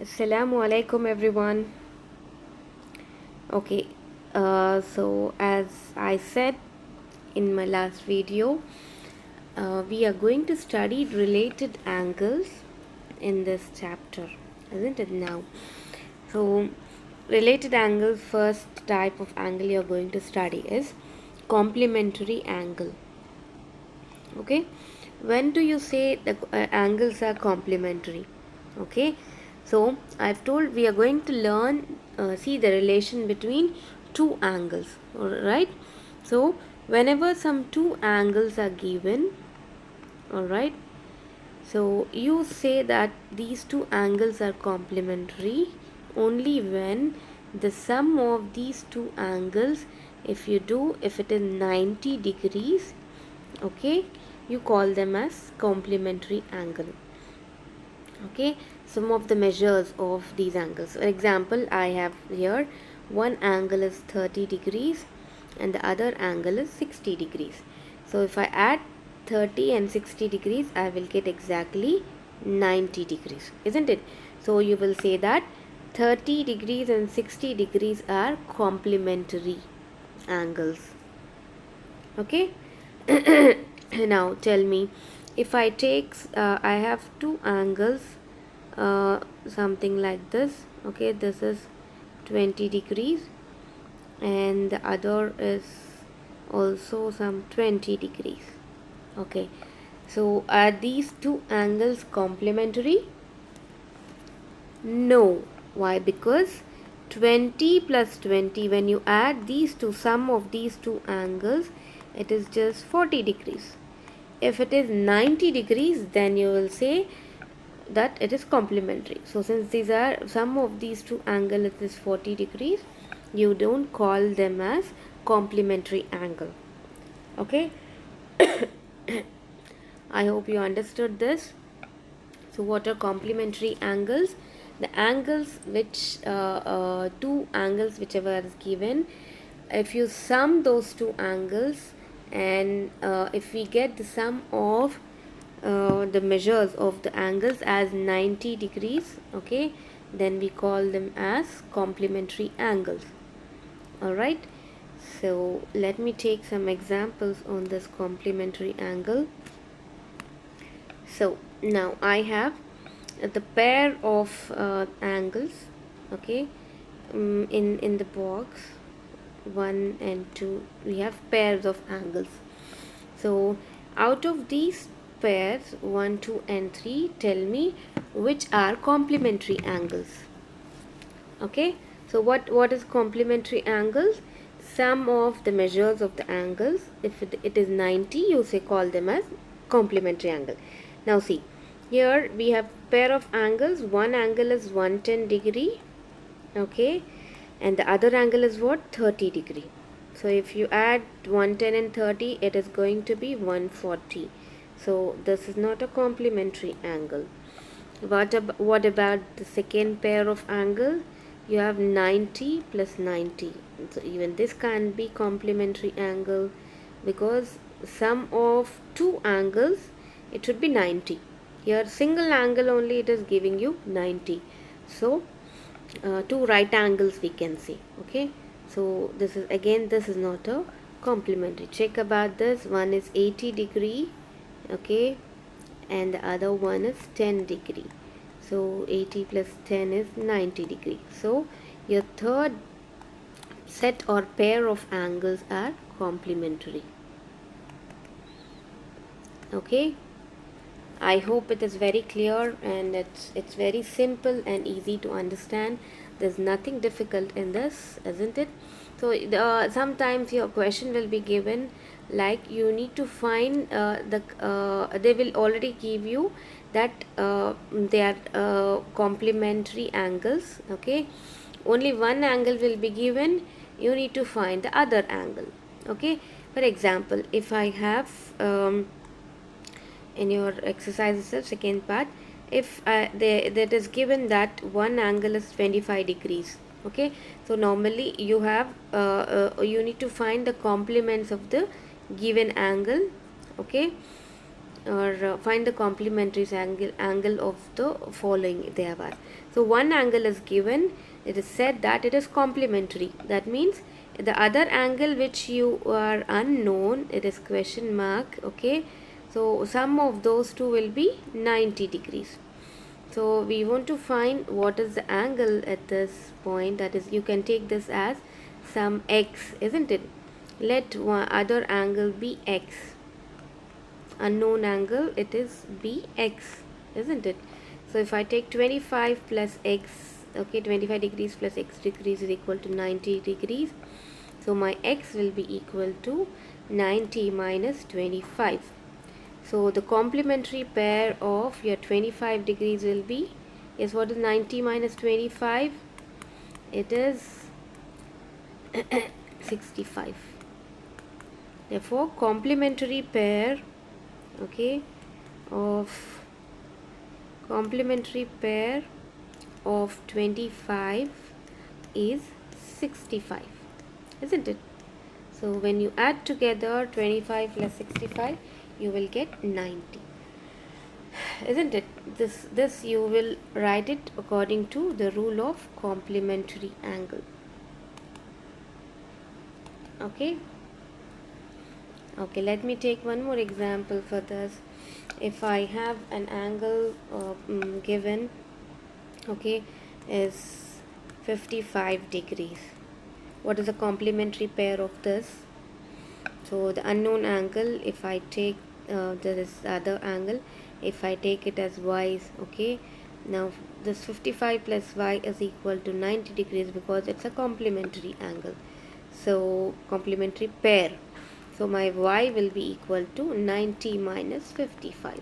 Assalamu alaikum everyone. Okay, so as I said in my last video, we are going to study related angles in this chapter, isn't it now? So, related angles, first type of angle you are going to study is complementary angle. Okay, when do you say the angles are complementary? Okay, so I've told we are going to learn see the relation between two angles. All right, so whenever some two angles are given, all right, so you say that these two angles are complementary only when the sum of these two angles, if it is 90 degrees, okay, you call them as complementary angle. Okay, some of the measures of these angles. For example, I have here one angle is 30 degrees and the other angle is 60 degrees. So if I add 30 and 60 degrees, I will get exactly 90 degrees, isn't it? So you will say that 30 degrees and 60 degrees are complementary angles. Okay. Now tell me, if I take I have two angles, something like this. Okay, this is 20 degrees and the other is also some 20 degrees. Okay, so are these two angles complementary? No. Why? Because 20 plus 20, when you add these two, sum of these two angles, it is just 40 degrees. If it is 90 degrees, then you will say that it is complementary. So since these are sum of these two angles, it is 40 degrees, you don't call them as complementary angle. Okay. I hope you understood this. So what are complementary angles? The angles which two angles whichever is given, if you sum those two angles, and if we get the sum of the measures of the angles as 90 degrees, okay, then we call them as complementary angles. All right, so let me take some examples on this complementary angle. So now I have the pair of angles, okay, in the box 1 and 2 we have pairs of angles. So out of these pairs 1, 2 and 3, tell me which are complementary angles. Okay, so what is complementary angles? Sum of the measures of the angles. If it is 90, you say call them as complementary angle. Now see, here we have pair of angles. One angle is 110 degree, okay, and the other angle is what, 30 degree. So if you add 110 and 30, it is going to be 140. So this is not a complementary angle. What about the second pair of angle? You have 90 plus 90. So even this can be complementary angle, because sum of two angles, it should be 90. Here single angle only, it is giving you 90. So two right angles we can see. Okay, so this is not a complementary. Check about this. One is 80 degree, okay, and the other one is 10 degree. So 80 plus 10 is 90 degree. So your third set or pair of angles are complementary. Okay, I hope it is very clear, and it's very simple and easy to understand. There's nothing difficult in this, isn't it? So sometimes your question will be given like you need to find they will already give you that they are complementary angles. Okay, only one angle will be given, you need to find the other angle. Okay, for example, if I have in your exercise itself, second part, if that is given that one angle is 25 degrees, okay, so normally you have you need to find the complements of the given angle. Okay, or find the complementary angle of the following they have asked. So one angle is given, it is said that it is complementary. That means the other angle which you are unknown, it is question mark. Okay, so sum of those two will be 90 degrees. So we want to find what is the angle at this point. That is, you can take this as some x, isn't it? Let one other angle be x, unknown angle, it is bx, isn't it? So if I take 25 plus x, okay, 25 degrees plus x degrees is equal to 90 degrees. So my x will be equal to 90 minus 25. So the complementary pair of your 25 degrees will be, yes, what is 90 minus 25? It is 65. Therefore complementary pair, okay, of complementary pair of 25 is 65, isn't it? So when you add together 25 plus 65, you will get 90, isn't it? This you will write it according to the rule of complementary angle. Okay, let me take one more example for this. If I have an angle given, okay, is 55 degrees, what is the complementary pair of this? So the unknown angle, if I take this other angle, if I take it as y, okay, now this 55 plus y is equal to 90 degrees because it's a complementary angle, so complementary pair. So my y will be equal to 90 minus 55.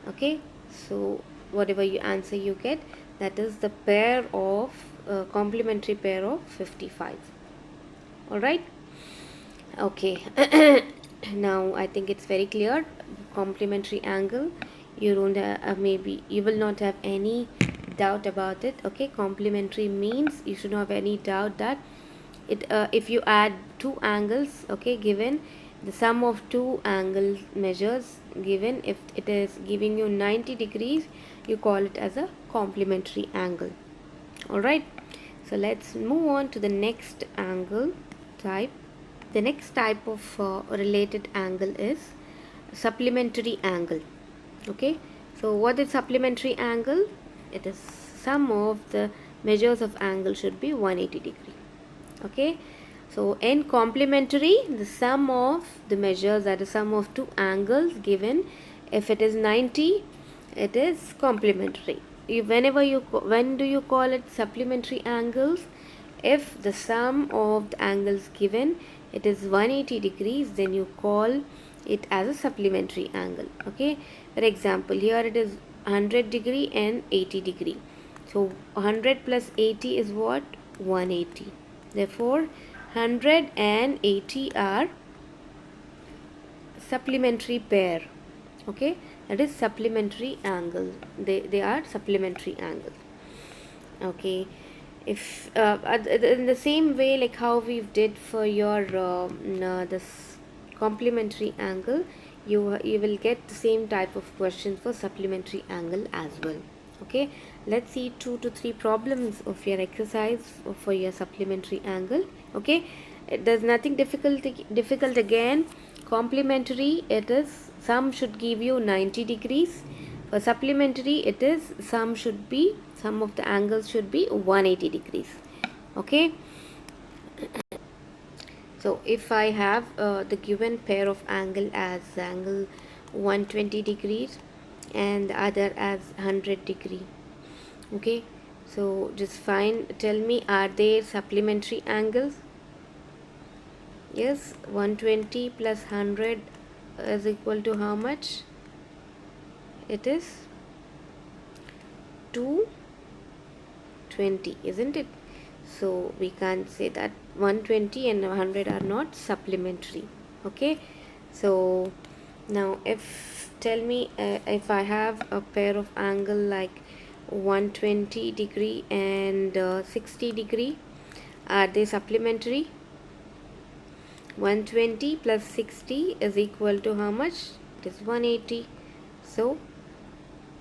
Okay, so whatever you answer you get, that is the pair of complementary pair of 55. All right. Okay. Now I think it's very clear. Complementary angle, you don't maybe you will not have any doubt about it. Okay, complementary means you should not have any doubt that it if you add two angles, okay, given the sum of two angle measures given, if it is giving you 90 degrees, you call it as a complementary angle. All right, so let's move on to the next angle type. The next type of related angle is supplementary angle. Okay, so what is supplementary angle? It is sum of the measures of angle should be 180 degree. Okay, so in complementary, the sum of the measures, that is sum of two angles given, if it is 90, it is complementary. When do you call it supplementary angles? If the sum of the angles given, it is 180 degrees, then you call it as a supplementary angle. Okay, for example, here it is 100 degree and 80 degree. So 100 plus 80 is what? 180. Therefore 100 and 80 are supplementary pair. Okay, that is supplementary angle. They are supplementary angles. Okay, if in the same way like how we did for your this complementary angle, you will get the same type of questions for supplementary angle as well. Okay, let's see 2 to 3 problems of your exercise for your supplementary angle. Okay, there's nothing difficult again. Complementary, it is sum should give you 90 degrees. For supplementary, it is sum of the angles should be 180 degrees. Okay, so if I have the given pair of angle as angle 120 degrees and the other as 100 degree. Okay, so just tell me, are they supplementary angles? Yes, 120 plus 100 is equal to how much? It is 220, isn't it? So we can't say that 120 and 100 are not supplementary. Okay, so now tell me if I have a pair of angle like 120 degree and 60 degree, are they supplementary? 120 plus 60 is equal to how much? it is 180. So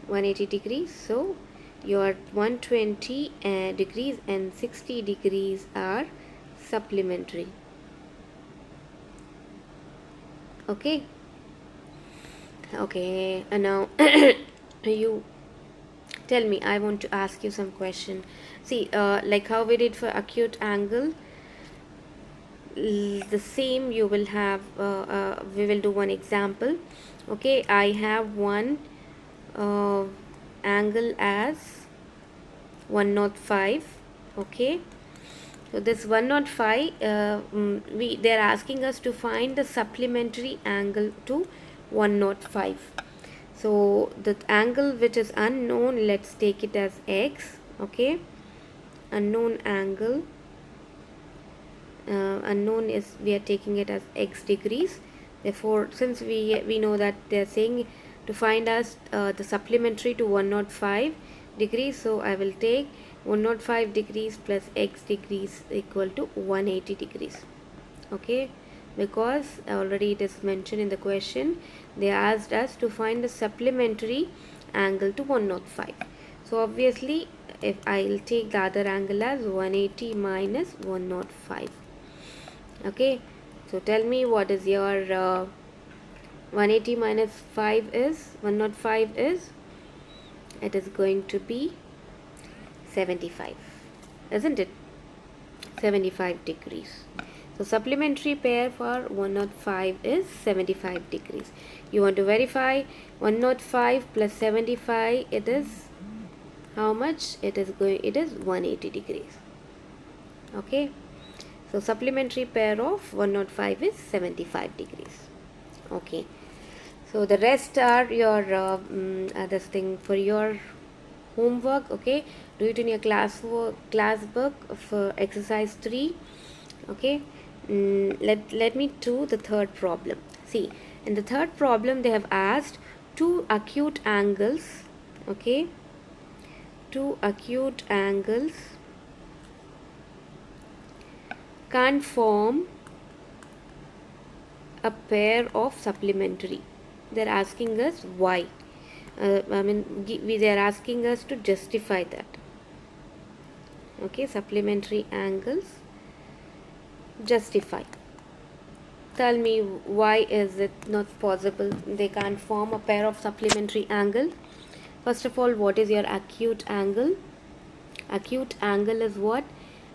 180 degrees. So your 120 degrees and 60 degrees are supplementary. Okay. Okay, and now you tell me, I want to ask you some question. See, like how we did for acute angle, the same you will have, we will do one example. Okay, I have one angle as 105. Okay, so this 105, they're asking us to find the supplementary angle to 105. So the angle which is unknown, let's take it as x. Okay, unknown angle, unknown is, we are taking it as x degrees. Therefore, since we know that they are saying to find us the supplementary to 105 degrees, so I will take 105 degrees plus x degrees equal to 180 degrees. Okay, because already it is mentioned in the question, they asked us to find the supplementary angle to 105. So obviously, if I'll take the other angle as 180 minus 105. Okay, so tell me, what is your 180 minus 5 is 105 is, it is going to be 75, isn't it? 75 degrees. So supplementary pair for 105 is 75 degrees. You want to verify 105 plus 75, it is how much? It is 180 degrees. Okay, so supplementary pair of 105 is 75 degrees. Okay, so the rest are your this thing for your homework. Okay, do it in your class book for exercise 3. Okay, let me do the third problem. See, in the third problem they have asked two acute angles. Okay, two acute angles can form a pair of supplementary. They're asking us why. They are asking us to justify that. Okay, supplementary angles, justify. Tell me, why is it not possible? They can't form a pair of supplementary angle. First of all, what is your acute angle? Acute angle is what?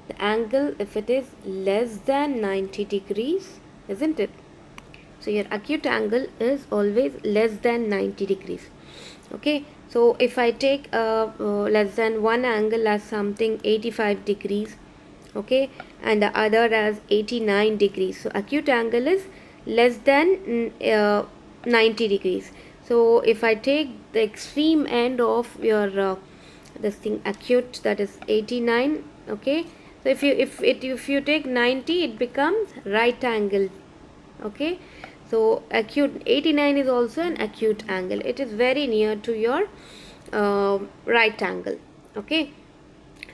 The angle if it is less than 90 degrees, isn't it? So your acute angle is always less than 90 degrees. Okay, so if I take less than one angle as something 85 degrees, okay, and the other as 89 degrees, so acute angle is less than 90 degrees. So if I take the extreme end of your this thing acute, that is 89. Okay, so if you take 90, it becomes right angle. Okay, so acute 89 is also an acute angle. It is very near to your right angle. Okay,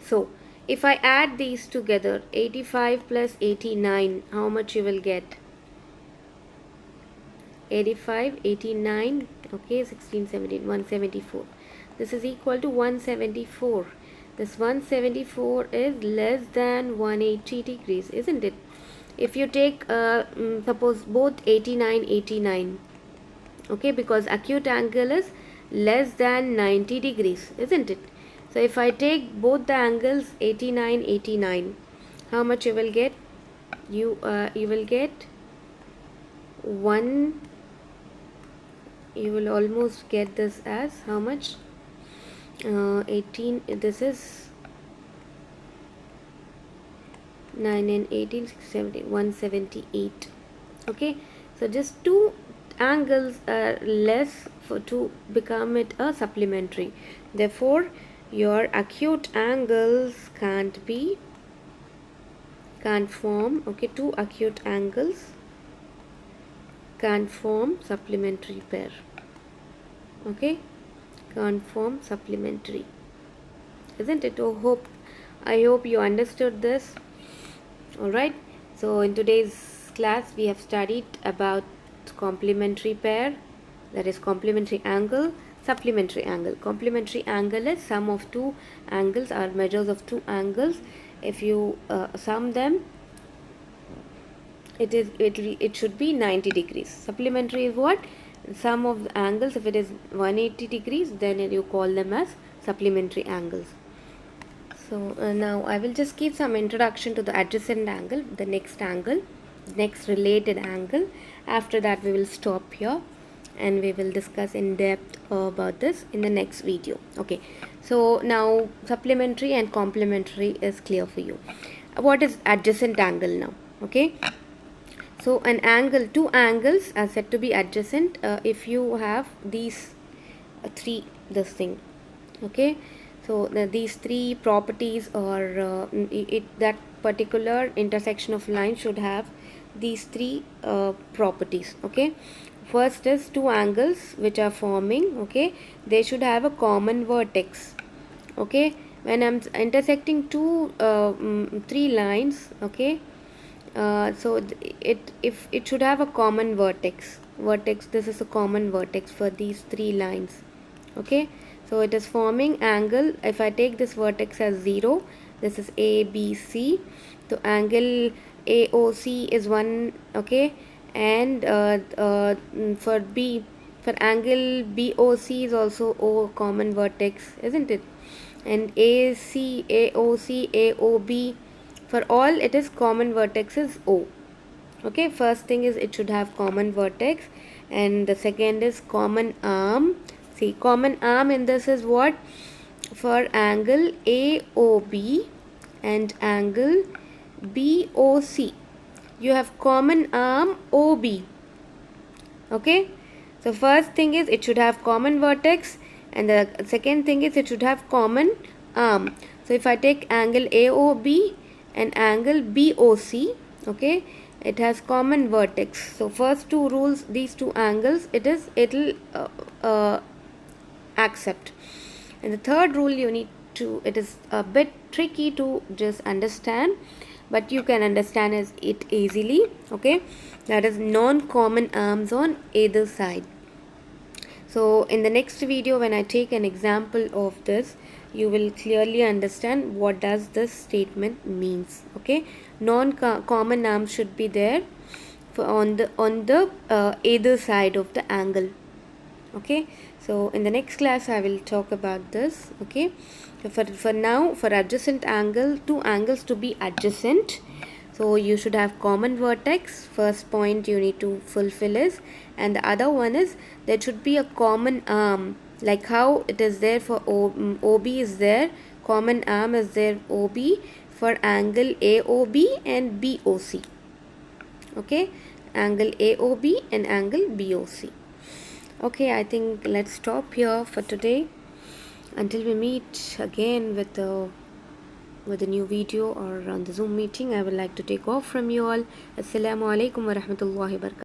so if I add these together, 85 plus 89, how much you will get? 85, 89, okay, 16, 17, 174. This is equal to 174. This 174 is less than 180 degrees, isn't it? If you take suppose both 89, 89, okay, because acute angle is less than 90 degrees, isn't it? So if I take both the angles 89, 89, how much you will get? You will get one. You will almost get this as how much? 18. This is 9 and 18, 6, 17, 178. Okay, so just two angles are less to become it a supplementary. Therefore, your acute angles can't form. Okay, two acute angles can't form supplementary pair. Okay, can't form supplementary, isn't it? I hope you understood this. Alright, so in today's class we have studied about complementary pair, that is complementary angle, supplementary angle. Complementary angle is sum of two angles, are measures of two angles. If you sum them, it should be 90 degrees. Supplementary is what? Sum of the angles. If it is 180 degrees, then you call them as supplementary angles. So now I will just give some introduction to the adjacent angle, the next angle, next related angle. After that we will stop here and we will discuss in depth about this in the next video. Okay, so now supplementary and complementary is clear for you. What is adjacent angle now? Okay, so an angle, two angles are said to be adjacent if you have these this thing. Okay, so these three properties, or that particular intersection of line should have these three properties. Okay, first is two angles which are forming. Okay, they should have a common vertex. Okay, when I'm intersecting three lines, okay, so if it should have a common vertex, this is a common vertex for these three lines. Okay, so it is forming angle. If I take this vertex as 0, this is ABC, so angle AOC is 1. Okay, and for angle BOC is also O, common vertex, isn't it? And AC, AOC, AOB, for all it is common vertex is O. Okay, first thing is it should have common vertex, and the second is common arm. See, common arm in this is what? For angle AOB and angle BOC, you have common arm OB. Okay, so first thing is it should have common vertex, and the second thing is it should have common arm. So if I take angle AOB and angle BOC, okay, it has common vertex. So first two rules, these two angles, it'll accept. And the third rule it is a bit tricky to just understand, but you can understand it easily. Okay, that is non-common arms on either side. So in the next video, when I take an example of this, you will clearly understand what does this statement means. Okay, non-common arms should be there on the either side of the angle. Okay, so in the next class I will talk about this. Okay, for now, for adjacent angle, two angles to be adjacent, so you should have common vertex. First point you need to fulfill is, and the other one is there should be a common arm, like how it is there for OB is there, common arm is there OB for angle AOB and BOC. Okay, angle AOB and angle BOC. Okay, I think let's stop here for today. Until we meet again with a new video or on the Zoom meeting, I would like to take off from you all. Assalamu alaikum wa rahmatullahi wa barakatuh.